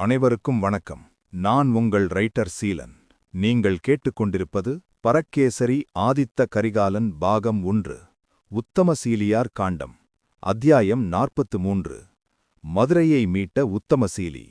அனைவருக்கும் வணக்கம். நான் உங்கள் ரைட்டர் சீலன். நீங்கள் கேட்டுக்கொண்டிருப்பது பரக்கேசரி ஆதித்த கரிகாலன் பாகம் 1, உத்தமசீலியார் காண்டம், அத்தியாயம் 43. மதுரையை மீட்ட உத்தமசீலி.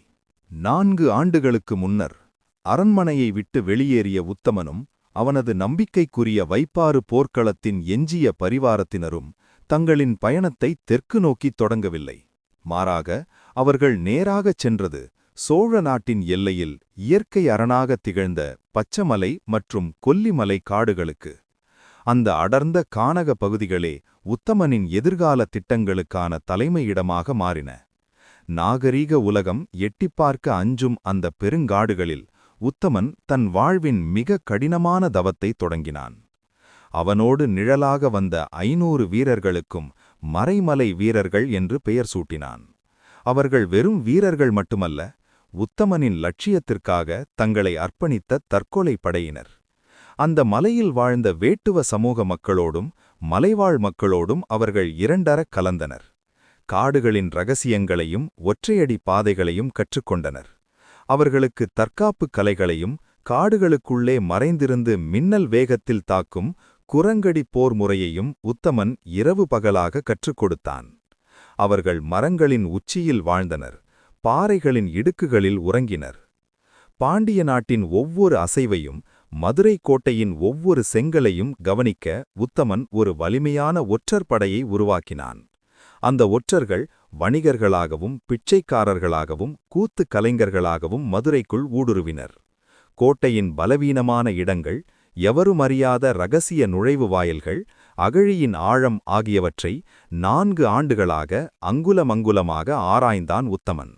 4 ஆண்டுகளுக்கு முன்னர் அரண்மனையை விட்டு வெளியேறிய உத்தமனும் அவனது நம்பிக்கைக்குரிய வைப்பாறு போர்க்களத்தின் எஞ்சிய பரிவாரத்தினரும் தங்களின் பயணத்தை தெற்கு நோக்கித் தொடங்கவில்லை. மாறாக அவர்கள் நேராகச் சென்றது சோழ நாட்டின் எல்லையில் இயற்கை அரணாகத் திகழ்ந்த பச்சமலை மற்றும் கொல்லிமலை காடுகளுக்கு. அந்த அடர்ந்த கானக பகுதிகளே உத்தமனின் எதிர்கால திட்டங்களுக்கான தலைமையிடமாக மாறின. நாகரீக உலகம் எட்டிப்பார்க்க அஞ்சும் அந்த பெருங்காடுகளில் உத்தமன் தன் வாழ்வின் மிக கடினமான தவத்தை தொடங்கினான். அவனோடு நிழலாக வந்த 500 வீரர்களுக்கும் மறைமலை வீரர்கள் என்று பெயர் சூட்டினான். அவர்கள் வெறும் வீரர்கள் மட்டுமல்ல, உத்தமனின் லட்சியத்திற்காக தங்களை அர்ப்பணித்த தற்கொலை படையினர். அந்த மலையில் வாழ்ந்த வேட்டுவ சமூக மக்களோடும் மலைவாழ் மக்களோடும் அவர்கள் இரண்டறக் கலந்தனர். காடுகளின் இரகசியங்களையும் ஒற்றையடி பாதைகளையும் கற்றுக்கொண்டனர். அவர்களுக்கு தற்காப்பு கலைகளையும் காடுகளுக்குள்ளே மறைந்திருந்து மின்னல் வேகத்தில் தாக்கும் குரங்கடி போர் முறையையும் உத்தமன் இரவு பகலாக கற்றுக் கொடுத்தான். அவர்கள் மரங்களின் உச்சியில் வாழ்ந்தனர், பாறைகளின் இடுக்குகளில் உறங்கினர். பாண்டிய நாட்டின் ஒவ்வொரு அசைவையும் மதுரை கோட்டையின் ஒவ்வொரு செங்கலையும் கவனிக்க உத்தமன் ஒரு வலிமையான ஒற்றர் படையை உருவாக்கினான். அந்த ஒற்றர்கள் வணிகர்களாகவும் பிச்சைக்காரர்களாகவும் கூத்து கலைஞர்களாகவும் மதுரைக்குள் ஊடுருவினர். கோட்டையின் பலவீனமான இடங்கள், எவருமறியாத இரகசிய நுழைவு வாயில்கள், அகழியின் ஆழம் ஆகியவற்றை 4 ஆண்டுகளாக அங்குலமங்குலமாக ஆராய்ந்தான் உத்தமன்.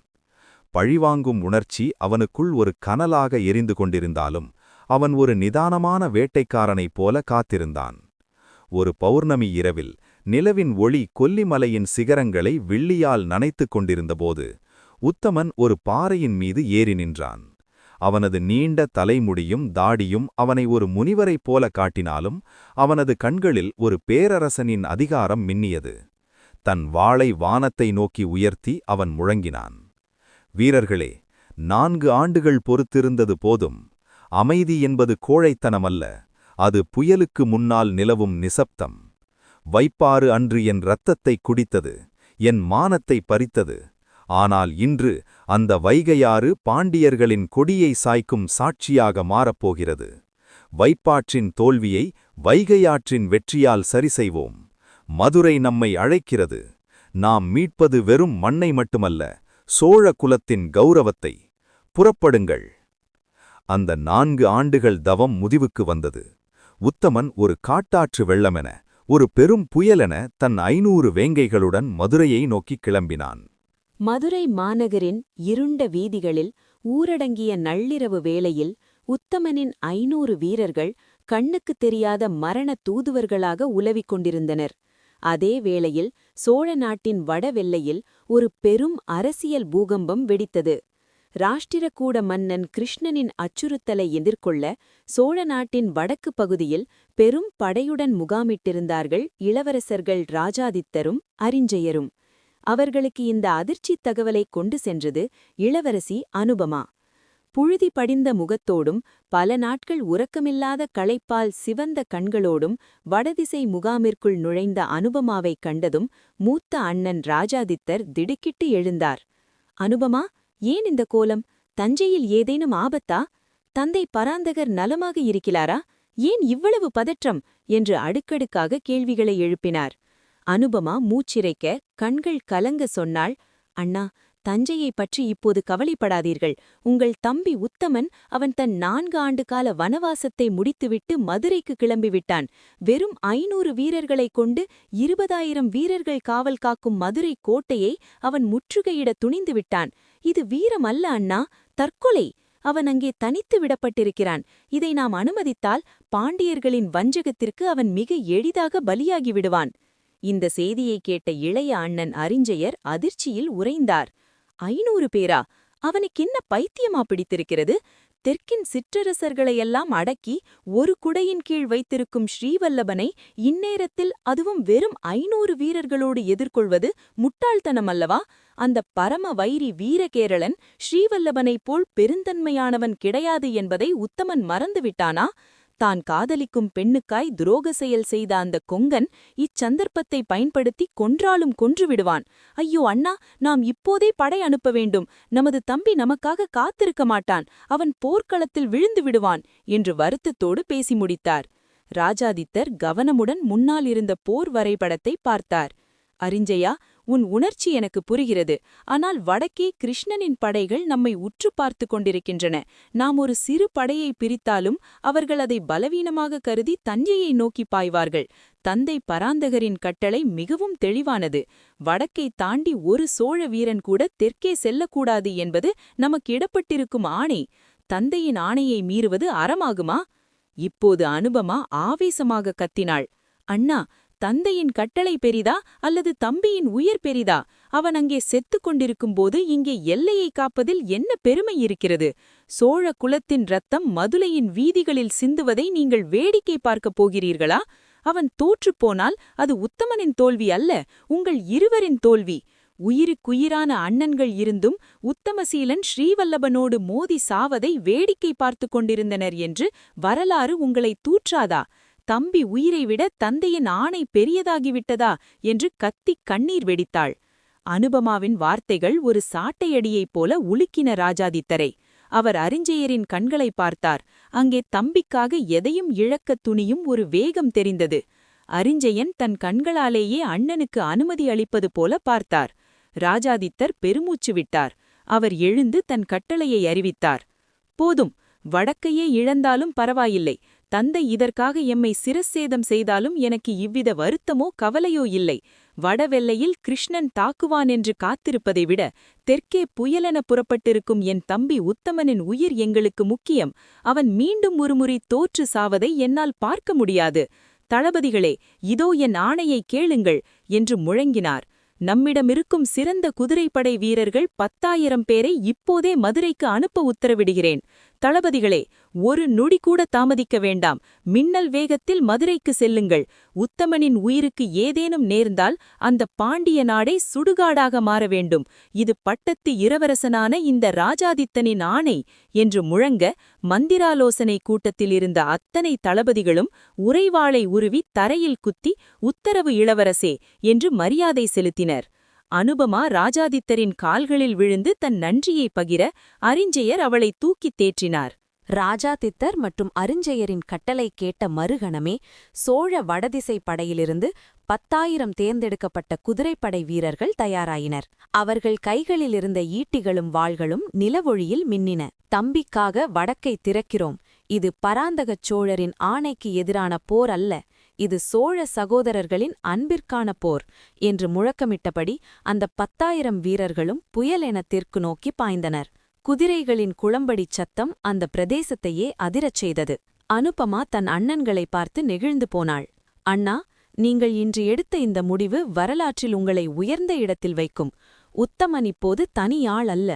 பழிவாங்கும் உணர்ச்சி அவனுக்குள் ஒரு கனலாக எரிந்து கொண்டிருந்தாலும் அவன் ஒரு நிதானமான வேட்டைக்காரனைப் போல காத்திருந்தான். ஒரு பௌர்ணமி இரவில் நிலவின் ஒளி கொல்லிமலையின் சிகரங்களை வில்லியால் நனைத்துக் கொண்டிருந்தபோது உத்தமன் ஒரு பாறையின் மீது ஏறி நின்றான். அவனது நீண்ட தலைமுடியும் தாடியும் அவனை ஒரு முனிவரைப் போல காட்டினாலும் அவனது கண்களில் ஒரு பேரரசனின் அதிகாரம் மின்னியது. தன் வாளை வானத்தை நோக்கி உயர்த்தி அவன் முழங்கினான். வீரர்களே, 4 ஆண்டுகள் பொறுத்திருந்தது போதும். அமைதி என்பது கோழைத்தனமல்ல, அது புயலுக்கு முன்னால் நிலவும் நிசப்தம். வைப்பாறு அன்று என் இரத்தத்தை குடித்தது, என் மானத்தை பறித்தது. ஆனால் இன்று அந்த வைகையாறு பாண்டியர்களின் கொடியை சாய்க்கும் சாட்சியாக மாறப்போகிறது. வைப்பாற்றின் தோல்வியை வைகையாற்றின் வெற்றியால் சரிசெய்வோம். மதுரை நம்மை அழைக்கிறது. நாம் மீட்பது வெறும் மண்ணை மட்டுமல்ல, சோழ குலத்தின் கௌரவத்தை. புறப்படுங்கள். அந்த 4 ஆண்டுகள் தவம் முதிவுக்கு வந்தது. உத்தமன் ஒரு காட்டாற்று வெள்ளமென, ஒரு பெரும் புயலென தன் 500 வேங்கைகளுடன் மதுரையை நோக்கிக் கிளம்பினான். மதுரை மாநகரின் இருண்ட வீதிகளில் ஊரடங்கிய நள்ளிரவு வேளையில் உத்தமனின் 500 வீரர்கள் கண்ணுக்குத் தெரியாத மரண தூதுவர்களாக உலவிக் கொண்டிருந்தனர். அதே வேளையில் சோழ நாட்டின் வடவெல்லையில் ஒரு பெரும் அரசியல் பூகம்பம் வெடித்தது. ராஷ்டிரகூட மன்னன் கிருஷ்ணனின் அச்சுறுத்தலை எதிர்கொள்ள சோழ நாட்டின் வடக்கு பகுதியில் பெரும் படையுடன் முகாமிட்டிருந்தார்கள் இளவரசர்கள் ராஜாதித்தரும் அரிஞ்சயரும். அவர்களுக்கு இந்த அதிர்ச்சித் தகவலை கொண்டு சென்றது இளவரசி அனுபமா. புழுதி படிந்த முகத்தோடும் பல நாட்கள் உறக்கமில்லாத களைப்பால் சிவந்த கண்களோடும் வடதிசை முகாமிற்குள் நுழைந்த அனுபமாவைக் கண்டதும் மூத்த அண்ணன் ராஜாதித்தர் திடுக்கிட்டு எழுந்தார். அனுபமா, ஏன் இந்த கோலம்? தஞ்சையில் ஏதேனும் ஆபத்தா? தந்தை பராந்தகர் நலமாக இருக்கிறாரா? ஏன் இவ்வளவு பதற்றம் என்று அடுக்கடுக்காக கேள்விகளை எழுப்பினார். அனுபமா மூச்சிரைக்க கண்கள் கலங்க சொன்னாள், அண்ணா, தஞ்சையைப் பற்றி இப்போது கவலைப்படாதீர்கள். உங்கள் தம்பி உத்தமன் அவன் தன் 4 ஆண்டுகால வனவாசத்தை முடித்துவிட்டு மதுரைக்கு கிளம்பிவிட்டான். வெறும் 500 வீரர்களைக் கொண்டு 20,000 வீரர்கள் காவல் காக்கும் மதுரை கோட்டையை அவன் முற்றுகையிட துணிந்துவிட்டான். இது வீரம் அல்ல அண்ணா, தற்கொலை. அவன் அங்கே தனித்து விடப்பட்டிருக்கிறான். இதை நாம் அனுமதித்தால் பாண்டியர்களின் வஞ்சகத்திற்கு அவன் மிக எளிதாக பலியாகி விடுவான். இந்த செய்தியை கேட்ட இளைய அண்ணன் அரிஞ்சயர் அதிர்ச்சியில் உறைந்தார். 500 பேரா? அவனுக்கென்ன பைத்தியமா பிடித்திருக்கிறது? தெற்கின் சிற்றரசர்களையெல்லாம் அடக்கி ஒரு குடையின் கீழ் வைத்திருக்கும் ஸ்ரீவல்லபனை இந்நேரத்தில் அதுவும் வெறும் 500 வீரர்களோடு எதிர்கொள்வது முட்டாள்தனமல்லவா? அந்த பரம வைரி வீரகேரளன் ஸ்ரீவல்லபனைப் போல் பெருந்தன்மையானவன் கிடையாது என்பதை உத்தமன் மறந்துவிட்டானா? தான் காதலிக்கும் பெண்ணுக்காய் துரோக செயல் செய்த அந்த கொங்கன் இச்சந்தர்ப்பத்தை பயன்படுத்தி கொன்றாலும் கொன்றுவிடுவான். ஐயோ அண்ணா, நாம் இப்போதே படை அனுப்ப வேண்டும். நமது தம்பி நமக்காக காத்திருக்க மாட்டான். அவன் போர்க்களத்தில் விழுந்து விடுவான் என்று வருத்தத்தோடு பேசி முடித்தார். ராஜாதித்தர் கவனமுடன் முன்னால் இருந்த போர் வரைபடத்தை பார்த்தார். அரிஞ்சயா, உன் உணர்ச்சி எனக்கு புரிகிறது. ஆனால் வடக்கே கிருஷ்ணனின் படைகள் நம்மை உற்று பார்த்து கொண்டிருக்கின்றன. நாம் ஒரு சிறு படையை பிரித்தாலும் அவர்கள் அதை பலவீனமாக கருதி தஞ்சையை நோக்கி பாய்வார்கள். தந்தை பராந்தகரின் கட்டளை மிகவும் தெளிவானது. வடக்கை தாண்டி ஒரு சோழ வீரன் கூட தெற்கே செல்லக்கூடாது என்பது நமக்கு இடப்பட்டிருக்கும் ஆணை. தந்தையின் ஆணையை மீறுவது அறமாகுமா? இப்போது அனுபமா ஆவேசமாக கத்தினாள். அண்ணா, தந்தையின் கட்டளை பெரிதா அல்லது தம்பியின் உயிர் பெரிதா? அவன் அங்கே செத்துக் கொண்டிருக்கும்போது இங்கே எல்லையை காப்பதில் என்ன பெருமை இருக்கிறது? சோழ குலத்தின் இரத்தம் மதுரையின் வீதிகளில் சிந்துவதை நீங்கள் வேடிக்கை பார்க்கப் போகிறீர்களா? அவன் தோற்றுப்போனால் அது உத்தமனின் தோல்வி அல்ல, உங்கள் இருவரின் தோல்வி. உயிருக்குயிரான அண்ணன்கள் இருந்தும் உத்தமசீலன் ஸ்ரீவல்லபனோடு மோதி சாவதை வேடிக்கை பார்த்து கொண்டிருந்தனர் என்று வரலாறு உங்களை தூற்றாதா? தம்பி உயிரை விட தந்தையின் ஆணை பெரியதாகிவிட்டதா என்று கத்திக் கண்ணீர் வெடித்தாள். அனுபமாவின் வார்த்தைகள் ஒரு சாட்டையடியைப் போல உலுக்கின ராஜாதித்தரை. அவர் அரிஞ்சயரின் கண்களை பார்த்தார். அங்கே தம்பிக்காக எதையும் இழக்கத் துணியும் ஒரு வேகம் தெரிந்தது. அரிஞ்சயன் தன் கண்களாலேயே அண்ணனுக்கு அனுமதி அளிப்பது போல பார்த்தார். ராஜாதித்தர் பெருமூச்சு விட்டார். அவர் எழுந்து தன் கட்டளையை அறிவித்தார். போதும், வடக்கையே இழந்தாலும் பரவாயில்லை. தந்தை இதற்காக எம்மை சிரச்சேதம் செய்தாலும் எனக்கு இவ்வித வருத்தமோ கவலையோ இல்லை. வடவெல்லையில் கிருஷ்ணன் தாக்குவான் என்று காத்திருப்பதை விட தெற்கே புயலென புறப்பட்டிருக்கும் என் தம்பி உத்தமனின் உயிர் எங்களுக்கு முக்கியம். அவன் மீண்டும் ஒருமுறை தோற்று சாவதை என்னால் பார்க்க முடியாது. தளபதிகளே, இதோ என் ஆணையை கேளுங்கள் என்று முழங்கினார். நம்மிடமிருக்கும் சிறந்த குதிரைப்படை வீரர்கள் 10,000 பேரை இப்போதே மதுரைக்கு அனுப்ப உத்தரவிடுகிறேன். தளபதிகளே, ஒரு நொடி கூட தாமதிக்க வேண்டாம். மின்னல் வேகத்தில் மதுரைக்கு செல்லுங்கள். உத்தமனின் உயிருக்கு ஏதேனும் நேர்ந்தால் அந்த பாண்டிய நாடே சுடுகாடாக மாற வேண்டும். இது பட்டத்து இளவரசனான இந்த ராஜாதித்தனின் ஆணை என்று முழங்க மந்திராலோசனை கூட்டத்தில் இருந்த அத்தனை தளபதிகளும் உறைவாளை உருவி தரையில் குத்தி உத்தரவு இளவரசே என்று மரியாதை செலுத்தினர். அனுபமா ராஜாதித்தரின் கால்களில் விழுந்து தன் நன்றியை பகிர அரிஞ்சயர் அவளை தூக்கித் தேற்றினார். ராஜாதித்தர் மற்றும் அரிஞ்சயரின் கட்டளை கேட்ட மறுகணமே சோழ வடதிசை படையிலிருந்து 10,000 தேர்ந்தெடுக்கப்பட்ட குதிரைப்படை வீரர்கள் தயாராயினர். அவர்கள் கைகளிலிருந்த ஈட்டிகளும் வாள்களும் நிலவொளியில் மின்னின. தம்பிக்காக வடக்கை திறக்கிறோம். இது பராந்தகச் சோழரின் ஆணைக்கு எதிரான போர் அல்ல, இது சோழ சகோதரர்களின் அன்பிற்கான போர் என்று முழக்கமிட்டபடி அந்த 10,000 வீரர்களும் புயலென தெற்கு நோக்கி பாய்ந்தனர். குதிரைகளின் குளம்படிச் சத்தம் அந்த பிரதேசத்தையே அதிரச் செய்தது. அனுபமா தன் அண்ணன்களை பார்த்து நெகிழ்ந்து போனாள். அண்ணா, நீங்கள் இன்று எடுத்த இந்த முடிவு வரலாற்றில் உங்களை உயர்ந்த இடத்தில் வைக்கும். உத்தமன் இப்போது தனியாள் அல்ல,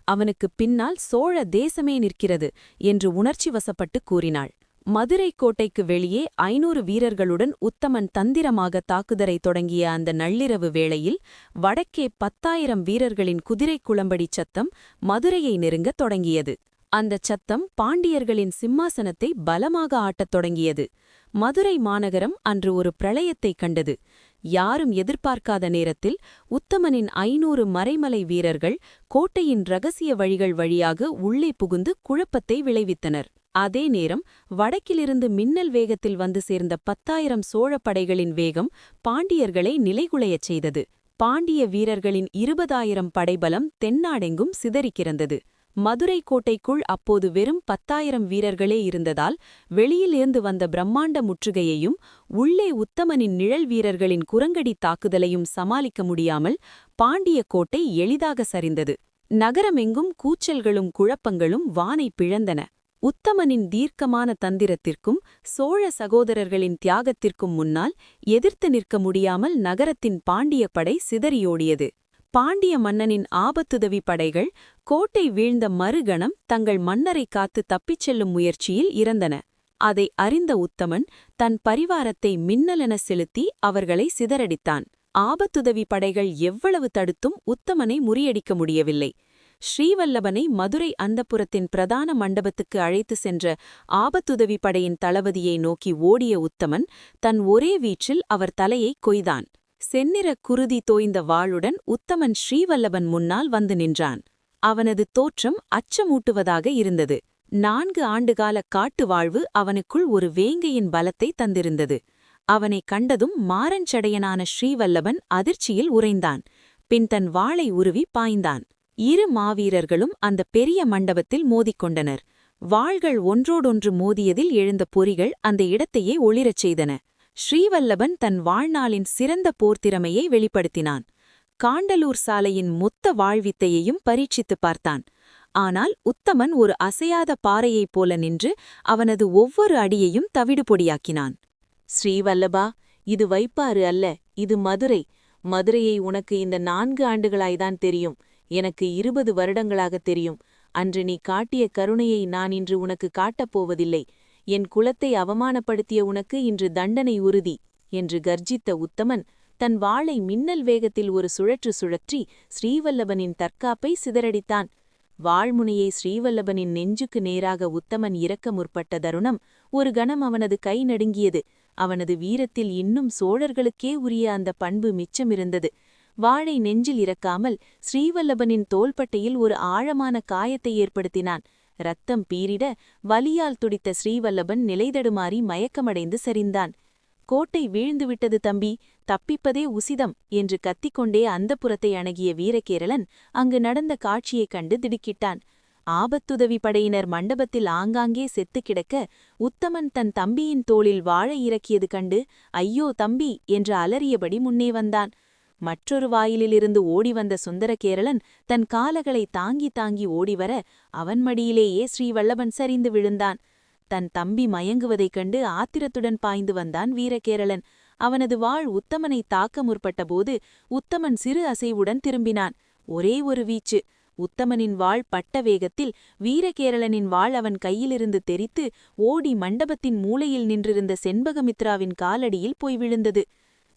அவனுக்கு பின்னால் சோழ தேசமே நிற்கிறது என்று உணர்ச்சி வசப்பட்டு கூறினாள். மதுரை கோட்டைக்கு வெளியே 500 வீரர்களுடன் உத்தமன் தந்திரமாக தாக்குதலை தொடங்கிய அந்த நள்ளிரவு வேளையில் வடக்கே 10,000 வீரர்களின் குதிரை குளம்படிச் சத்தம் மதுரையை நெருங்கத் தொடங்கியது. அந்தச் சத்தம் பாண்டியர்களின் சிம்மாசனத்தை பலமாக ஆட்டத் தொடங்கியது. மதுரை மாநகரம் அன்று ஒரு பிரளயத்தைக் கண்டது. யாரும் எதிர்பார்க்காத நேரத்தில் உத்தமனின் 500 மறைமலை வீரர்கள் கோட்டையின் இரகசிய வழிகள் வழியாக உள்ளே புகுந்து குழப்பத்தை விளைவித்தனர். அதே நேரம் வடக்கிலிருந்து மின்னல் வேகத்தில் வந்து சேர்ந்த 10,000 சோழப் படைகளின் வேகம் பாண்டியர்களை நிலைகுலையச் செய்தது. பாண்டிய வீரர்களின் 20,000 படைபலம் தென்னாடெங்கும் சிதறிக்கிறந்தது. மதுரை கோட்டைக்குள் அப்போது வெறும் 10,000 வீரர்களே இருந்ததால் வெளியிலிருந்து வந்த பிரம்மாண்ட முற்றுகையையும் உள்ளே உத்தமனின் நிழல் வீரர்களின் குரங்கடி தாக்குதலையும் சமாளிக்க முடியாமல் பாண்டிய கோட்டை எளிதாக சரிந்தது. நகரமெங்கும் கூச்சல்களும் குழப்பங்களும் வானை பிளந்தன. உத்தமனின் தீர்க்கமான தந்திரத்திற்கும் சோழ சகோதரர்களின் தியாகத்திற்கும் முன்னால் எதிர்த்து நிற்க முடியாமல் நகரத்தின் பாண்டிய படை சிதறியோடியது. பாண்டிய மன்னனின் ஆபத்துதவி படைகள் கோட்டை வீழ்ந்த மறுகணம் தங்கள் மன்னரை காத்து தப்பிச் செல்லும் முயற்சியில் இறந்தன. அதை அறிந்த உத்தமன் தன் பரிவாரத்தை மின்னலென செலுத்தி அவர்களை சிதறடித்தான். ஆபத்துதவி படைகள் எவ்வளவு தடுத்தும் உத்தமனை முறியடிக்க முடியவில்லை. ஸ்ரீவல்லபனை மதுரை அந்தப்புரத்தின் பிரதான மண்டபத்துக்கு அழைத்து சென்ற ஆபத்துதவி படையின் தளபதியை நோக்கி ஓடிய உத்தமன் தன் ஒரே வீச்சில் அவர் தலையை கொய்தான். செந்நிற குருதி தோய்ந்த வாளுடன் உத்தமன் ஸ்ரீவல்லபன் முன்னால் வந்து நின்றான். அவனது தோற்றம் அச்சமூட்டுவதாக இருந்தது. 4 ஆண்டுகால காட்டு வாழ்வு அவனுக்குள் ஒரு வேங்கையின் பலத்தை தந்திருந்தது. அவனைக் கண்டதும் மாரஞ்சடையனான ஸ்ரீவல்லபன் அதிர்ச்சியில் உறைந்தான். பின் தன் வாளை உருவி பாய்ந்தான். 2 மாவீரர்களும் அந்த பெரிய மண்டபத்தில் மோதிக்கொண்டனர். வாள்கள் ஒன்றோடொன்று மோதியதில் எழுந்த பொறிகள் அந்த இடத்தையே ஒளிரச் செய்தன. ஸ்ரீவல்லபன் தன் வாழ்நாளின் சிறந்த போர்த்திறமையை வெளிப்படுத்தினான். காண்டலூர் சாலையின் மொத்த வாழ்வித்தையையும் பரீட்சித்துப் பார்த்தான். ஆனால் உத்தமன் ஒரு அசையாத பாறையைப் போல நின்று அவனது ஒவ்வொரு அடியையும் தவிடுபொடியாக்கினான். ஸ்ரீவல்லபா, இது வைப்பாறு அல்ல, இது மதுரை. மதுரையை உனக்கு இந்த 4 ஆண்டுகளாய்தான் தெரியும். எனக்கு 20 வருடங்களாகத் தெரியும். அன்று நீ காட்டிய கருணையை நான் இன்று உனக்கு காட்டப்போவதில்லை. என் குலத்தை அவமானப்படுத்திய உனக்கு இன்று தண்டனை உறுதி என்று கர்ஜித்த உத்தமன் தன் வாளை மின்னல் வேகத்தில் ஒரு சுழற்று சுழற்றி ஸ்ரீவல்லபனின் தற்காப்பை சிதறடித்தான். வாள்முனையை ஸ்ரீவல்லபனின் நெஞ்சுக்கு நேராக உத்தமன் இறக்க முற்பட்ட தருணம் ஒரு கணம் அவனது கை நடுங்கியது. அவனது வீரத்தில் இன்னும் சோழர்களுக்கே உரிய அந்த பண்பு மிச்சமிருந்தது. வாளை நெஞ்சில் இறக்காமல் ஸ்ரீவல்லபனின் தோள்பட்டையில் ஒரு ஆழமான காயத்தை ஏற்படுத்தினான். ரத்தம் பீரிட வலியால் துடித்த ஸ்ரீவல்லபன் நிலைதடுமாறி மயக்கமடைந்து சரிந்தான். கோட்டை வீழ்ந்துவிட்டது தம்பி, தப்பிப்பதே உசிதம் என்று கத்திக்கொண்டே அந்தப்புரத்தை அணுகிய வீரகேரளன் அங்கு நடந்த காட்சியைக் கண்டு திடுக்கிட்டான். ஆபத்துதவி படையினர் மண்டபத்தில் ஆங்காங்கே செத்துக் கிடக்க உத்தமன் தன் தம்பியின் தோளில் வாழை இறக்கியது கண்டு ஐயோ தம்பி என்று அலறியபடி முன்னே வந்தான். மற்றொரு வாயிலிலிருந்து ஓடிவந்த சுந்தரகேரளன் தன் காலகளை தாங்கி தாங்கி ஓடிவர அவன் மடியிலேயே ஸ்ரீவல்லபன் சரிந்து விழுந்தான். தன் தம்பி மயங்குவதைக் கண்டு ஆத்திரத்துடன் பாய்ந்து வந்தான் வீரகேரளன். அவனது வாள் உத்தமனை தாக்க முற்பட்டபோது உத்தமன் சிறு அசைவுடன் திரும்பினான். ஒரே ஒரு வீச்சு. உத்தமனின் வாள் பட்ட வேகத்தில் வீரகேரளனின் வாள் அவன் கையிலிருந்து தெரித்து ஓடி மண்டபத்தின் மூலையில் நின்றிருந்த செண்பகமித்ராவின் காலடியில் போய் விழுந்தது.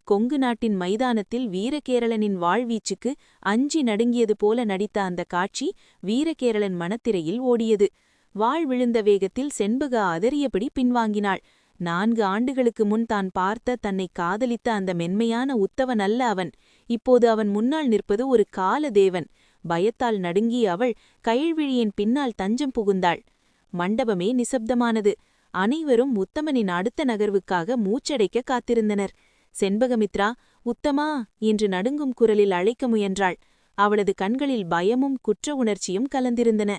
கொங்கு நாட்டின் மைதானத்தில் வீரகேரளனின் வாழ்வீச்சுக்கு அஞ்சி நடுங்கியது போல நடித்த அந்த காட்சி வீரகேரளன் மனத்திரையில் ஓடியது. வாள் விழுந்த வேகத்தில் செண்பகா அதறியபடி பின்வாங்கினாள். 4 ஆண்டுகளுக்கு முன் தான் பார்த்த தன்னை காதலித்த அந்த மென்மையான உத்தவன் அல்ல அவன். இப்போது அவன் முன்னால் நிற்பது ஒரு காலதேவன். பயத்தால் நடுங்கி அவள் கயழ்விழியின் பின்னால் தஞ்சம் புகுந்தாள். மண்டபமே நிசப்தமானது. அனைவரும் உத்தமனின் அடுத்த நகர்வுக்காக மூச்சடைக்க காத்திருந்தனர். செண்பகமித்ரா, உத்தமா என்று நடுங்கும் குரலில் அழைக்க முயன்றாள். அவளது கண்களில் பயமும் குற்ற உணர்ச்சியும் கலந்திருந்தன.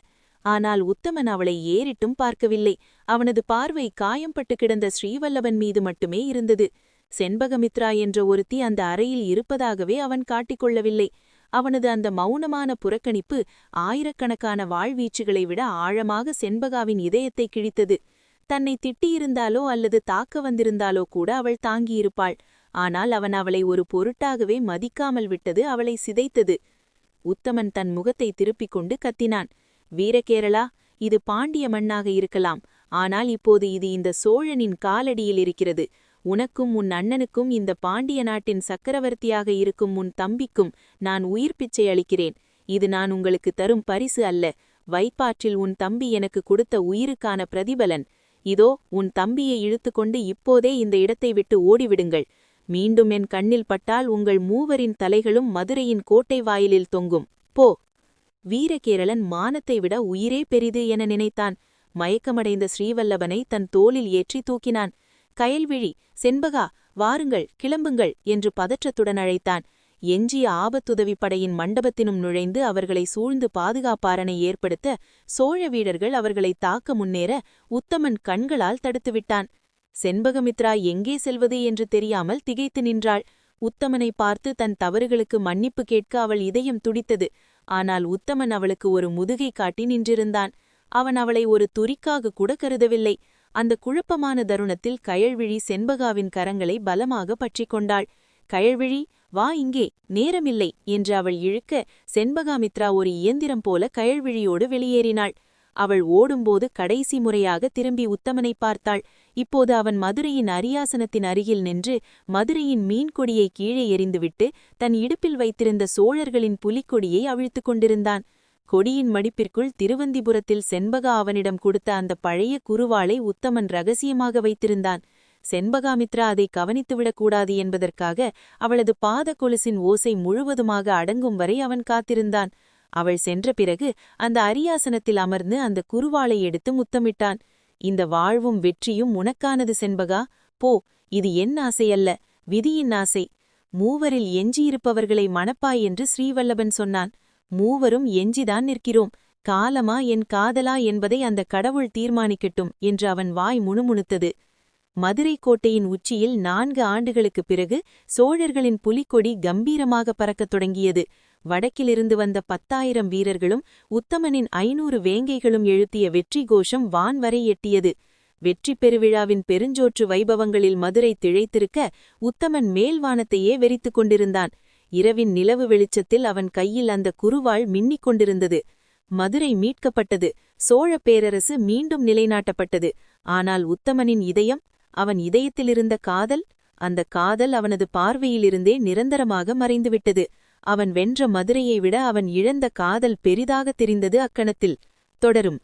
ஆனால் உத்தமன் அவளை ஏறிட்டும் பார்க்கவில்லை. அவனது பார்வை காயம்பட்டு கிடந்த ஸ்ரீவல்லபன் மீது மட்டுமே இருந்தது. செண்பகமித்ரா என்ற ஒருத்தி அந்த அறையில் இருப்பதாகவே அவன் காட்டிக்கொள்ளவில்லை. அவனது அந்த மௌனமான புறக்கணிப்பு ஆயிரக்கணக்கான வாழ்வீச்சுகளை விட ஆழமாக செண்பகாவின் இதயத்தை கிழித்தது. தன்னை திட்டியிருந்தாலோ அல்லது தாக்க வந்திருந்தாலோ கூட அவள் தாங்கியிருப்பாள். ஆனால் அவன் அவளை ஒரு பொருட்டாகவே மதிக்காமல் விட்டது அவளை சிதைத்தது. உத்தமன் தன் முகத்தை திருப்பிக் கொண்டு கத்தினான். வீரகேரளா, இது பாண்டிய மண்ணாக இருக்கலாம். ஆனால் இப்போது இது இந்த சோழனின் காலடியில் இருக்கிறது. உனக்கும் உன் அண்ணனுக்கும் இந்த பாண்டிய நாட்டின் சக்கரவர்த்தியாக இருக்கும் உன் தம்பிக்கும் நான் உயிர் பிச்சை அளிக்கிறேன். இது நான் உங்களுக்கு தரும் பரிசு அல்ல. வைப்பாற்றில் உன் தம்பி எனக்கு கொடுத்த உயிருக்கான பிரதிபலன். இதோ உன் தம்பியை இழுத்துக்கொண்டு இப்போதே இந்த இடத்தை விட்டு ஓடிவிடுங்கள். மீண்டும் என் கண்ணில் பட்டால் உங்கள் மூவரின் தலைகளும் மதுரையின் கோட்டை வாயிலில் தொங்கும். போ. வீரகேரளன் மானத்தை விட உயிரே பெரிது என நினைத்தான். மயக்கமடைந்த ஸ்ரீவல்லபனை தன் தோளில் ஏற்றி தூக்கினான். கயல்விழி, செண்பகா, வாருங்கள், கிளம்புங்கள் என்று பதற்றத்துடன் அழைத்தான். எஞ்சிய ஆபத்துதவி படையின் மண்டபத்தினும் நுழைந்து அவர்களை சூழ்ந்து பாதுகாப்பாரணை ஏற்படுத்த சோழ வீரர்கள் அவர்களை தாக்க முன்னேற உத்தமன் கண்களால் தடுத்துவிட்டான். செண்பகமித்ரா எங்கே செல்வது என்று தெரியாமல் திகைத்து நின்றாள். உத்தமனை பார்த்து தன் தவறுகளுக்கு மன்னிப்பு கேட்க அவள் இதயம் துடித்தது. ஆனால் உத்தமன் அவளுக்கு ஒரு முதுகை காட்டி நின்றிருந்தான். அவன் அவளை ஒரு துரிக்காக கூட கருதவில்லை. அந்த குழப்பமான தருணத்தில் கயழ்விழி செண்பகாவின் கரங்களை பலமாக பற்றிக் கொண்டாள். கயழ்விழி, வா இங்கே, நேரமில்லை என்று அவள் இழுக்க செண்பகாமித்ரா ஒரு இயந்திரம் போல கயழ்விழியோடு வெளியேறினாள். அவள் ஓடும்போது கடைசி முறையாக திரும்பி உத்தமனை பார்த்தாள். இப்போது அவன் மதுரையின் அரியாசனத்தின் அருகில் நின்று மதுரையின் மீன்கொடியை கீழே எறிந்துவிட்டு தன் இடுப்பில் வைத்திருந்த சோழர்களின் புலிக்கொடியை அவிழ்த்துக் கொண்டிருந்தான். கொடியின் மடிப்பிற்குள் திருவந்திபுரத்தில் செண்பகா அவனிடம் கொடுத்த அந்த பழைய குறுவாளை உத்தமன் ரகசியமாக வைத்திருந்தான். செண்பகாமித்ரா அதை கவனித்துவிடக்கூடாது என்பதற்காக அவளது பாத கொலுசின் ஓசை முழுவதுமாக அடங்கும் வரை அவன் காத்திருந்தான். அவள் சென்ற பிறகு அந்த அரியாசனத்தில் அமர்ந்து அந்த குறுவாளை எடுத்து முத்தமிட்டான். இந்த வாழ்வும் வெற்றியும் உனக்கானது செண்பகா, போ, இது என் ஆசையல்ல, விதியின் ஆசை. மூவரில் எஞ்சியிருப்பவர்களை மணப்பாய் என்று ஸ்ரீவல்லபன் சொன்னான். மூவரும் எஞ்சிதான் நிற்கிறோம். காலமா என் காதலா என்பதை அந்த கடவுள் தீர்மானிக்கட்டும் என்று அவன் வாய் முணுமுணுத்தது. மதுரை கோட்டையின் உச்சியில் 4 ஆண்டுகளுக்குப் பிறகு சோழர்களின் புலிக்கொடி கம்பீரமாக பறக்கத் தொடங்கியது. வடக்கிலிருந்து வந்த 10,000 வீரர்களும் உத்தமனின் 500 வேங்கைகளும் எழுத்திய வெற்றி கோஷம் வான்வரை எட்டியது. வெற்றி பெருவிழாவின் பெருஞ்சோற்று வைபவங்களில் மதுரை திளைத்திருக்க உத்தமன் மேல்வானத்தையே வெறித்துக் கொண்டிருந்தான். இரவின் நிலவு வெளிச்சத்தில் அவன் கையில் அந்த குறுவாள் மின்னிக் கொண்டிருந்தது. மதுரை மீட்கப்பட்டது. சோழ பேரரசு மீண்டும் நிலைநாட்டப்பட்டது. ஆனால் உத்தமனின் இதயம், அவன் இதயத்திலிருந்த காதல், அந்த காதல் அவனது பார்வையிலிருந்தே நிரந்தரமாக மறைந்துவிட்டது. அவன் வென்ற மதுரையை விட அவன் இழந்த காதல் பெரிதாக தெரிந்தது அக்கணத்தில். தொடரும்.